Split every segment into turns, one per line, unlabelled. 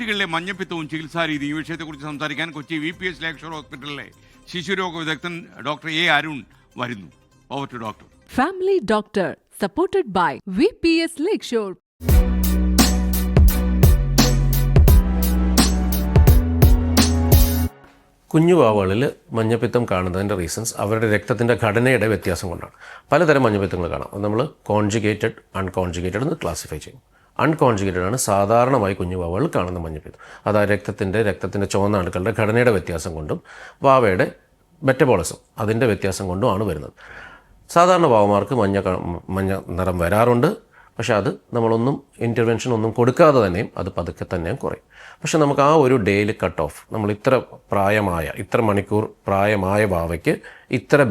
കുട്ടികളിലെ മഞ്ഞപ്പിത്തവും ചികിത്സാരീതിയും ഈ വിഷയത്തെക്കുറിച്ച് സംസാരിക്കാൻ കൊച്ചി VPS ലേക്ക് ഷോർ ഹോസ്പിറ്റലിലെ ശിശുരോഗ വിദഗ്ധൻ ഡോക്ടർ A. അരുൺ വരുന്നു. Over to doctor.
Family Doctor, supported by VPS Lakeshore.
കുഞ്ഞുവാവകളിൽ മഞ്ഞപ്പിത്തം കാണുന്നതിൻ്റെ റീസൺസ് അവരുടെ രക്തത്തിൻ്റെ ഘടനയുടെ വ്യത്യാസം കൊണ്ടാണ്. പലതരം മഞ്ഞപ്പിത്തങ്ങൾ കാണാം. അത് നമ്മൾ കോൺജുഗേറ്റഡ്, അൺകോൺജുഗേറ്റഡ് എന്ന് ക്ലാസിഫൈ ചെയ്യും. അൺകോൺജുഗേറ്റഡ് ആണ് സാധാരണമായി കുഞ്ഞുവാവകളിൽ കാണുന്ന മഞ്ഞപ്പിത്തം. അത് ആ രക്തത്തിൻ്റെ ചുവന്ന അണുക്കളുടെ ഘടനയുടെ വ്യത്യാസം കൊണ്ടും വാവയുടെ മെറ്റബോളിസം അതിൻ്റെ വ്യത്യാസം കൊണ്ടുമാണ് വരുന്നത്. സാധാരണ വാവമാർക്ക് മഞ്ഞ നിറം വരാറുണ്ട്. പക്ഷേ അത് നമ്മളൊന്നും ഇൻ്റർവെൻഷൻ ഒന്നും കൊടുക്കാതെ തന്നെയും അത് പതുക്കെ തന്നെയും കുറയും. പക്ഷെ നമുക്ക് ആ ഒരു ഡേയിൽ കട്ട് ഓഫ്, നമ്മൾ ഇത്ര മണിക്കൂർ പ്രായമായ വാവയ്ക്ക് ഇത്ര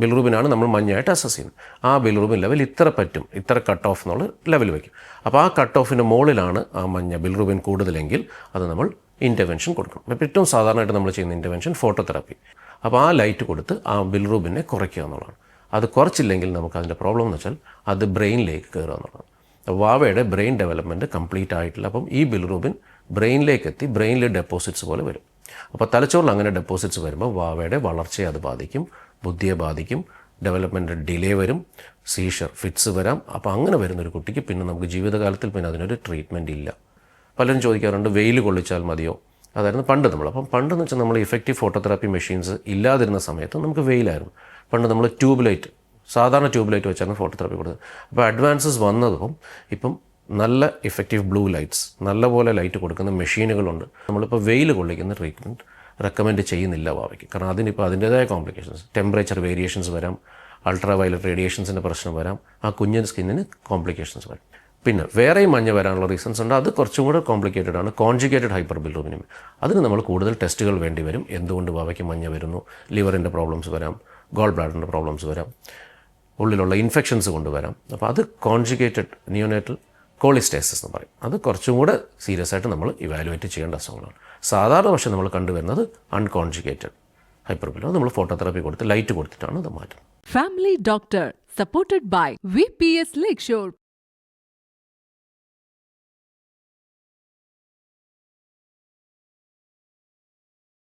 ബിലിറൂബിനാണ് നമ്മൾ മഞ്ഞായിട്ട് അസസ് ചെയ്യുന്നത്. ആ ബിലിറൂബിൻ ലെവൽ ഇത്ര പറ്റും, ഇത്ര കട്ട് ഓഫ് എന്നുള്ള ലെവൽ വയ്ക്കും. അപ്പോൾ ആ കട്ട് ഓഫിൻ്റെ മുകളിലാണ് ആ ബിലിറൂബിൻ കൂടുതലെങ്കിൽ അത് നമ്മൾ ഇൻ്റർവെൻഷൻ കൊടുക്കണം. അപ്പോൾ ഏറ്റവും സാധാരണയായിട്ട് നമ്മൾ ചെയ്യുന്ന ഇൻ്റർവെൻഷൻ ഫോട്ടോതെറാപ്പി. അപ്പോൾ ആ ലൈറ്റ് കൊടുത്ത് ആ ബിലിറൂബിനെ കുറയ്ക്കുക എന്നുള്ളതാണ്. അത് കുറച്ചില്ലെങ്കിൽ നമുക്ക് അതിൻ്റെ പ്രോബ്ലം എന്ന് വെച്ചാൽ അത് ബ്രെയിനിലേക്ക് കയറുക എന്നുള്ളതാണ്. വാവയുടെ ബ്രെയിൻ ഡെവലപ്മെൻറ്റ് കംപ്ലീറ്റ് ആയിട്ടില്ല. അപ്പം ഈ ബിലിറൂബിൻ ബ്രെയിനിലേക്ക് എത്തി ബ്രെയിനിൽ ഡെപ്പോസിറ്റ്സ് പോലെ വരും. അപ്പോൾ തലച്ചോറിൽ അങ്ങനെ ഡെപ്പോസിറ്റ്സ് വരുമ്പോൾ വാവയുടെ വളർച്ചയെ അത് ബാധിക്കും, ബുദ്ധിയെ ബാധിക്കും, ഡെവലപ്മെൻറ്റ് ഡിലേ വരും, സീഷർ ഫിറ്റ്സ് വരാം. അപ്പോൾ അങ്ങനെ വരുന്നൊരു കുട്ടിക്ക് പിന്നെ നമുക്ക് ജീവിതകാലത്തിൽ പിന്നെ അതിനൊരു ട്രീറ്റ്മെൻറ്റ് ഇല്ല. പലരും ചോദിക്കാറുണ്ട് വെയിൽ കൊള്ളിച്ചാൽ മതിയോ? അതായിരുന്നു പണ്ട് അപ്പം പണ്ടെന്ന് വെച്ചാൽ നമ്മൾ ഇഫക്റ്റീവ് ഫോട്ടോതെറാപ്പി മെഷീൻസ് ഇല്ലാതിരുന്ന സമയത്ത് നമുക്ക് വെയിലായിരുന്നു. പണ്ട് നമ്മൾ സാധാരണ ട്യൂബ് ലൈറ്റ് വെച്ചാണ് ഫോട്ടോതെറാപ്പി കൊടുത്തത്. അപ്പോൾ അഡ്വാൻസസ് വന്നതും ഇപ്പം നല്ല ഇഫക്റ്റീവ് ബ്ലൂ ലൈറ്റ്സ്, നല്ലപോലെ ലൈറ്റ് കൊടുക്കുന്ന മെഷീനുകളുണ്ട്. നമ്മളിപ്പോൾ വെയിൽ കൊള്ളിക്കുന്ന ട്രീറ്റ്മെൻറ്റ് റെക്കമെൻഡ് ചെയ്യുന്നില്ല വാവയ്ക്ക്. കാരണം അതിനിപ്പോൾ അതിൻ്റേതായ കോംപ്ലിക്കേഷൻസ്, ടെമ്പറേച്ചർ വേരിയേഷൻസ് വരാം, അൾട്രാ വയലറ്റ് റേഡിയേഷൻസിൻ്റെ പ്രശ്നം വരാം, ആ കുഞ്ഞിൻ്റെ സ്കിന്നിന് കോംപ്ലിക്കേഷൻസ് വരാം. പിന്നെ വേറെയും മഞ്ഞ വരാനുള്ള റീസൺസ് ഉണ്ട്. അത് കുറച്ചും കൂടെ കോംപ്ലിക്കേറ്റഡ് ആണ്. Conjugated hyperbilirubinemia. അതിന് നമ്മൾ കൂടുതൽ ടെസ്റ്റുകൾ വേണ്ടി വരും. എന്തുകൊണ്ട് വാവയ്ക്ക് മഞ്ഞ വരുന്നു? ലിവറിൻ്റെ പ്രോബ്ലംസ് വരാം, ഗോൾ ബ്ലാഡറിൻ്റെ പ്രോബ്ലംസ് വരാം, ഉള്ളിലുള്ള ഇൻഫെക്ഷൻസ് കൊണ്ടുവരാം. അപ്പോൾ അത് കോൺജുഗേറ്റഡ് നിയോനേറ്റൽ കോളിസ്റ്റേസിസ് എന്ന് പറയും. അത് കുറച്ചും കൂടെ സീരിയസ് ആയിട്ട് നമ്മൾ ഇവാലുവേറ്റ് ചെയ്യേണ്ട അസുഖങ്ങളാണ്. സാധാരണ പക്ഷേ നമ്മൾ കണ്ടുവരുന്നത് അൺകോൺജുഗേറ്റഡ് ഹൈപ്പർ ബിലിറൂബിനിയം. നമ്മൾ ഫോട്ടോതെറാപ്പി കൊടുത്ത് ലൈറ്റ് കൊടുത്തിട്ടാണ് അത് മാറ്റുന്നത്.
Family Doctor, supported by VPS Lakeshore.